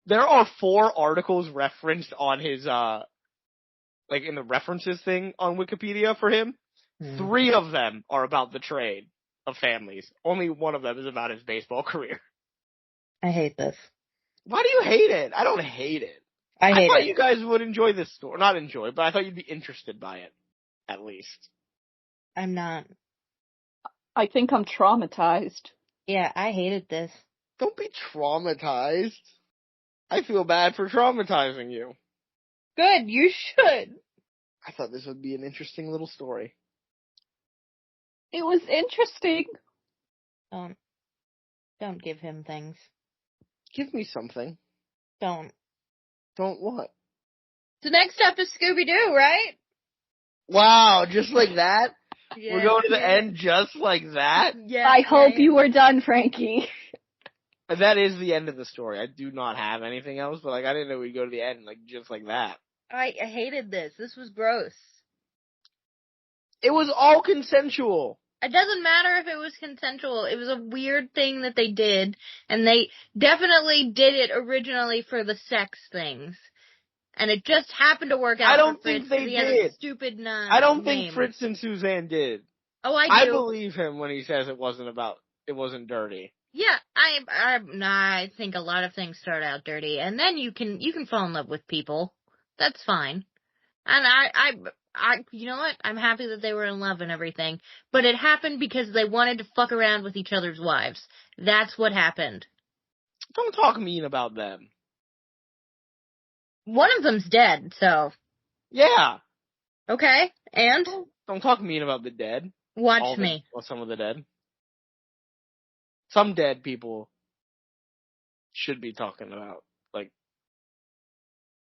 There are 4 articles referenced on his, like in the references thing on Wikipedia for him. 3 of them are about the trade of families. Only one of them is about his baseball career. I hate this. Why do you hate it? I don't hate it. I hate thought it. you guys would enjoy this story. Not enjoy, but I thought you'd be interested by it. At least. I'm not. I think I'm traumatized. Yeah, I hated this. Don't be traumatized. I feel bad for traumatizing you. Good, you should. I thought this would be an interesting little story. It was interesting. Don't give him things. Give me something. Don't. Don't what? So next up is Scooby-Doo, right? Wow, just like that? Yeah. We're going to the end just like that? Yeah. I hope you were done, Frankie. That is the end of the story. I do not have anything else, but like I didn't know we'd go to the end like just like that. I hated this. This was gross. It was all consensual. It doesn't matter if it was consensual. It was a weird thing that they did, and they definitely did it originally for the sex things. And it just happened to work out. I don't for Fritz think they 'cause he has did. a stupid I don't name. think Fritz and Suzanne did. Oh, I I do. believe him when he says it wasn't dirty. Yeah, I think a lot of things start out dirty, and then you can fall in love with people. That's fine. And I, you know what? I'm happy that they were in love and everything, but it happened because they wanted to fuck around with each other's wives. That's what happened. Don't talk mean about them. One of them's dead, so Yeah. okay. And Don't talk mean about the dead. watch me. Well, some of the dead. Some dead people should be talking about, like,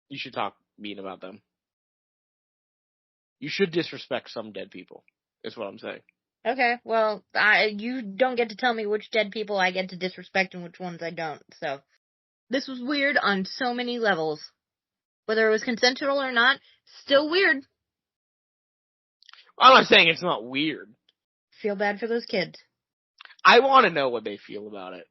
you should talk mean about them. You should disrespect some dead people, is what I'm saying. Okay, well, you don't get to tell me which dead people I get to disrespect and which ones I don't. So this was weird on so many levels. Whether it was consensual or not, still weird. I'm not saying it's not weird. Feel bad for those kids. I want to know what they feel about it.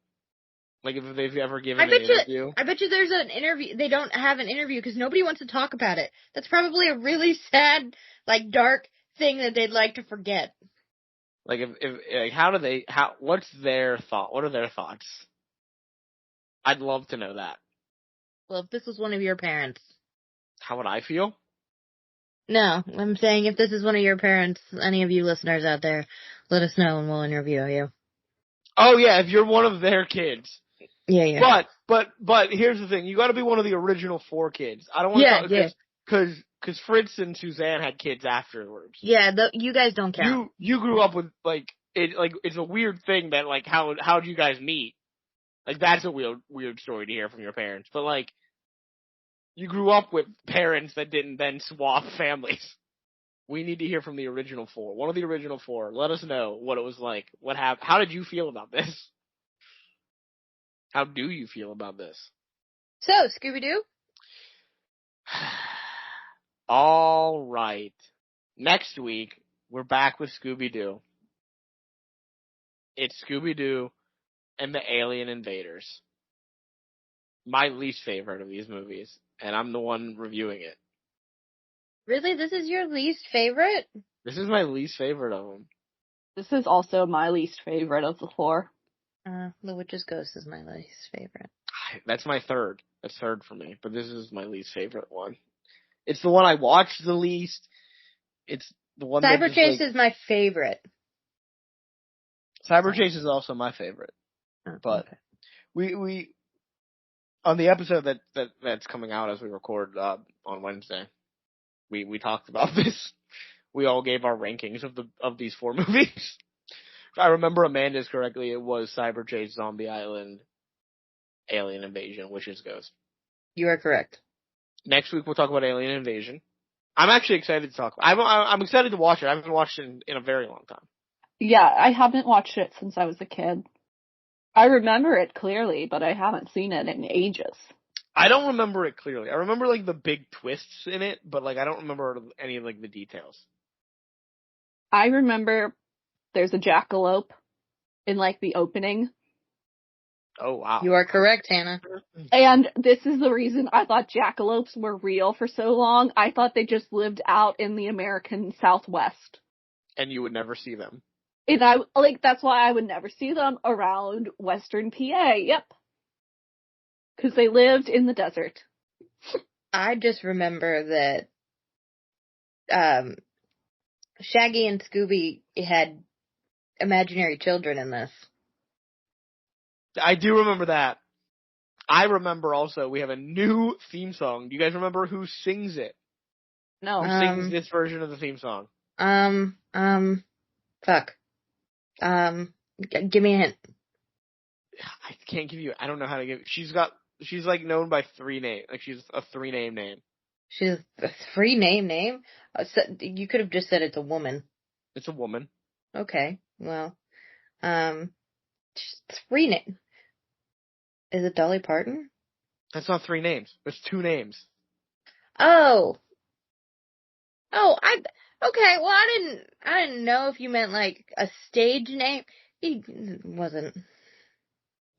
Like, if they've ever given an interview. I bet you there's an interview. They don't have an interview because nobody wants to talk about it. That's probably a really sad, like, dark thing that they'd like to forget. Like, what's their thought? What are their thoughts? I'd love to know that. Well, if this was one of your parents. How would I feel? No, I'm saying if this is one of your parents, any of you listeners out there, let us know and we'll interview you. Oh yeah, if you're one of their kids. Yeah. But here's the thing: you got to be one of the original 4 kids. I don't want to because Fritz and Suzanne had kids afterwards. Yeah, you guys don't count. You grew up with it's a weird thing that like how'd you guys meet? Like that's a weird story to hear from your parents. But like you grew up with parents that didn't then swap families. We need to hear from the original 4. One of the original 4. Let us know what it was like. What happened? How did you feel about this? How do you feel about this? So, Scooby-Doo? All right. Next week, we're back with Scooby-Doo. It's Scooby-Doo and the Alien Invaders. My least favorite of these movies, and I'm the one reviewing it. Really? This is your least favorite? This is my least favorite of them. This is also my least favorite of the 4. The Witch's Ghost is my least favorite. That's my third. That's third for me, but this is my least favorite one. It's the one I watched the least. It's the one Cyber Chase is my favorite. Cyber Chase is also my favorite. But okay. we on the episode that's coming out as we record on Wednesday, we talked about this. We all gave our rankings of these 4 movies. If I remember Amanda's correctly, it was Cyber Chase, Zombie Island, Alien Invasion, Witch's Ghost. You are correct. Next week we'll talk about Alien Invasion. I'm actually excited to talk. I'm excited to watch it. I haven't watched it in a very long time. Yeah, I haven't watched it since I was a kid. I remember it clearly, but I haven't seen it in ages. I don't remember it clearly. I remember like the big twists in it, but like I don't remember any of like the details. I remember there's a jackalope in like the opening. Oh wow. You are correct, Hannah. And this is the reason I thought jackalopes were real for so long. I thought they just lived out in the American Southwest. And you would never see them. And that's why I would never see them around Western PA. Yep. Because they lived in the desert. I just remember that Shaggy and Scooby had imaginary children in this. I do remember that. I remember also we have a new theme song. Do you guys remember who sings it? No. Who sings this version of the theme song? Fuck. Give me a hint. I can't give you. I don't know how to give. She's like known by 3 names. Like she's a 3-name name. She's a 3-name name? So you could have just said it's a woman. It's a woman. Okay. Well, 3 name. Is it Dolly Parton? That's not 3 names. It's 2 names. Oh. Okay, well I didn't know if you meant like a stage name. You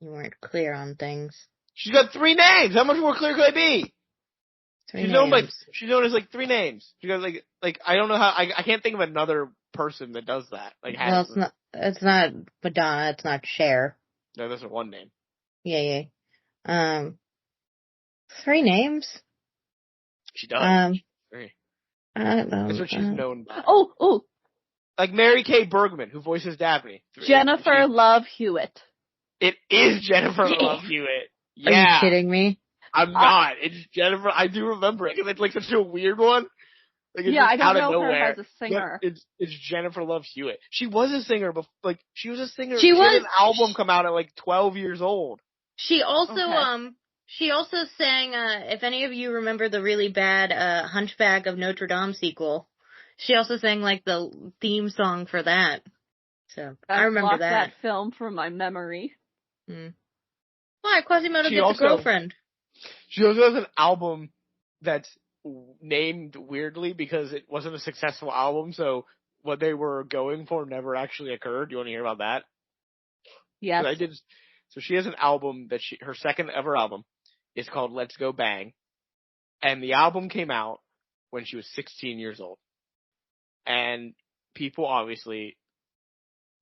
weren't clear on things. She's got 3 names. How much more clear could I be? 3 She's names. she's known as like 3 names. She got like I don't know how I can't think of another person that does that. Like Well, it's not Madonna, it's not Cher. No, that's her 1 name. Yeah. 3 names? She does. 3. I don't know. That's what she's known by. Oh. Like Mary Kay Bergman, who voices Daphne. 3. Jennifer Love Hewitt. It is Jennifer Love Hewitt. Yeah. Are you kidding me? I'm not. It's Jennifer. I do remember it because it's like such a weird one. Like, it's I don't out of know nowhere. her as a singer. It's Jennifer Love Hewitt. She was a singer, but like she was a singer. She had was an album come out at like 12 years old. She also Okay. She also sang, if any of you remember the really bad Hunchback of Notre Dame sequel, she also sang like the theme song for that. So I remember blocked that. film from my memory. Why? Quasimodo gets a girlfriend. She also has an album that's named weirdly because it wasn't a successful album, so what they were going for never actually occurred. You want to hear about that? Yes. So she has an album that her second ever album is called Let's Go Bang. And the album came out when she was 16 years old. And people obviously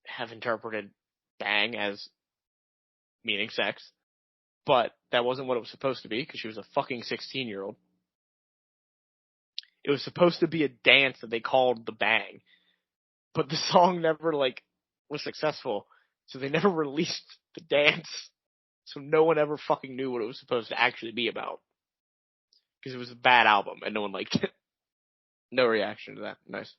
have interpreted bang as meaning sex. But that wasn't what it was supposed to be because she was a fucking 16-year-old. It was supposed to be a dance that they called the bang. But the song never was successful. So they never released the dance. So no one ever fucking knew what it was supposed to actually be about. Because it was a bad album and no one liked it. No reaction to that. Nice.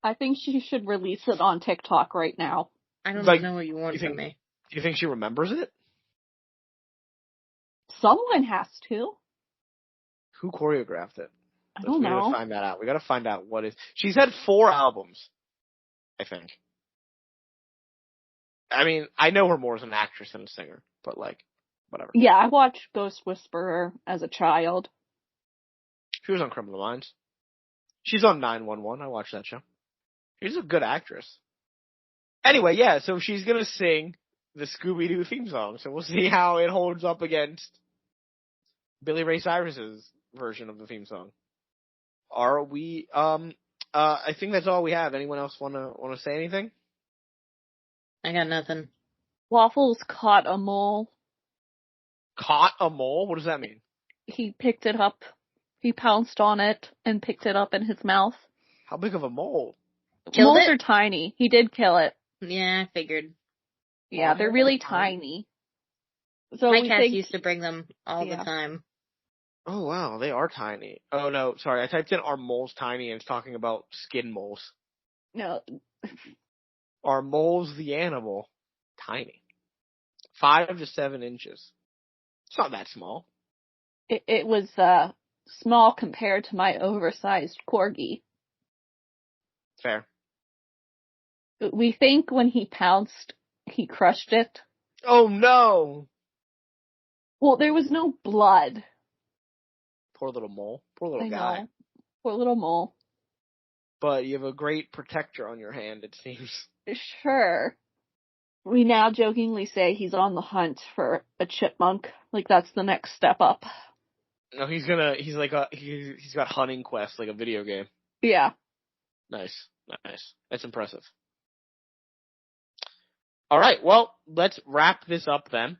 I think she should release it on TikTok right now. I don't know what you want from me. Do you think she remembers it? Someone has to. Who choreographed it? I don't know. We gotta find that out. We gotta find out what is. She's had 4 albums, I think. I mean, I know her more as an actress than a singer, but whatever. Yeah, I watched Ghost Whisperer as a child. She was on Criminal Minds. She's on 911. I watched that show. She's a good actress. Anyway, yeah, so she's gonna sing the Scooby-Doo theme song, so we'll see how it holds up against Billy Ray Cyrus's version of the theme song. Are we, I think that's all we have. Anyone else wanna say anything? I got nothing. Waffles caught a mole. Caught a mole? What does that mean? He picked it up. He pounced on it and picked it up in his mouth. How big of a mole? Killed Moles it? are tiny. He did kill it. Yeah, I figured. Yeah, they're really tiny. So My we cats think, used to bring them all the time. Oh wow, they are tiny. Oh no, sorry, I typed in are moles tiny and it's talking about skin moles. No. Are moles the animal tiny? 5 to 7 inches. It's not that small. It was small compared to my oversized corgi. Fair. We think when he pounced, he crushed it. Oh no! Well, there was no blood. Poor little mole. Poor little I guy. know. Poor little mole. But you have a great protector on your hand, it seems. Sure. We now jokingly say he's on the hunt for a chipmunk. Like, that's the next step up. No, he's got Hunting Quest, like a video game. Yeah. Nice. That's impressive. All right, well, let's wrap this up then.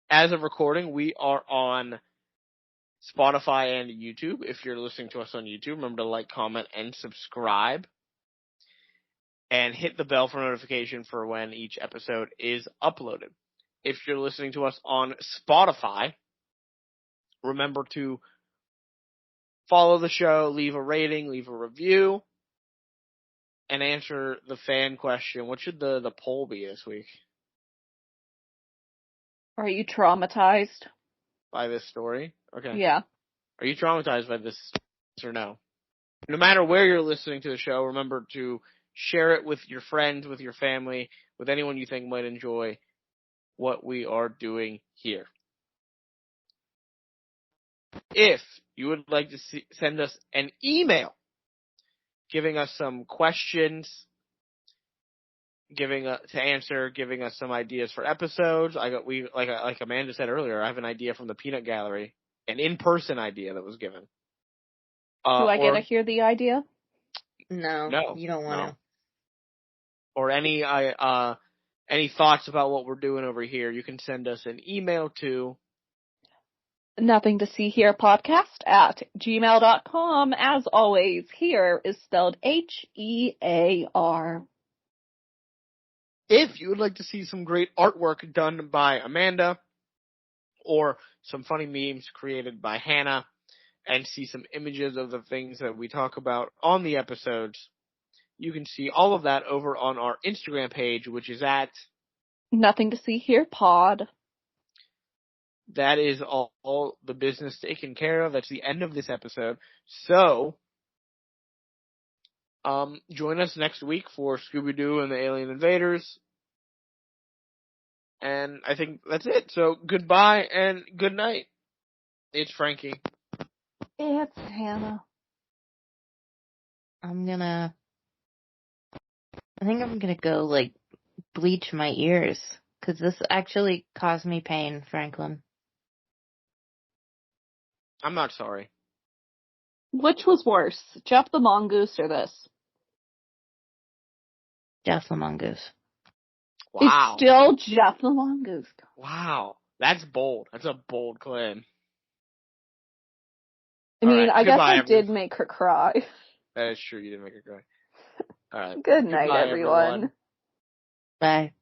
As of recording, we are on Spotify and YouTube. If you're listening to us on YouTube, remember to like, comment, and subscribe. And hit the bell for notification for when each episode is uploaded. If you're listening to us on Spotify, remember to follow the show, leave a rating, leave a review, and answer the fan question. What should the poll be this week? Are you traumatized? By this story? Okay. Yeah. Are you traumatized by this or no? No matter where you're listening to the show, remember to share it with your friends, with your family, with anyone you think might enjoy what we are doing here. If you would like to send us an email giving us some questions, giving us some ideas for episodes. Like Amanda said earlier, I have an idea from the Peanut Gallery, an in-person idea that was given. Do I get to hear the idea? No, you don't want to. Or any thoughts about what we're doing over here, you can send us an email to Nothing to see here podcast at gmail.com. As always, here is spelled HEAR. If you would like to see some great artwork done by Amanda or some funny memes created by Hannah and see some images of the things that we talk about on the episodes, you can see all of that over on our Instagram page, which is at Nothing to see here pod. That is all the business taken care of. That's the end of this episode. So, join us next week for Scooby-Doo and the Alien Invaders. And I think that's it. So, goodbye and good night. It's Frankie. It's Hannah. I think I'm gonna go, bleach my ears. 'Cause this actually caused me pain, Franklin. I'm not sorry. Which was worse, Jeff the Mongoose or this? Jeff the Mongoose. Wow. It's still Jeff the Mongoose. Wow. That's bold. That's a bold claim. I mean, right. I guess I everyone. did make her cry. That is true. You did make her cry. All right. Good night, Goodbye, everyone. Bye.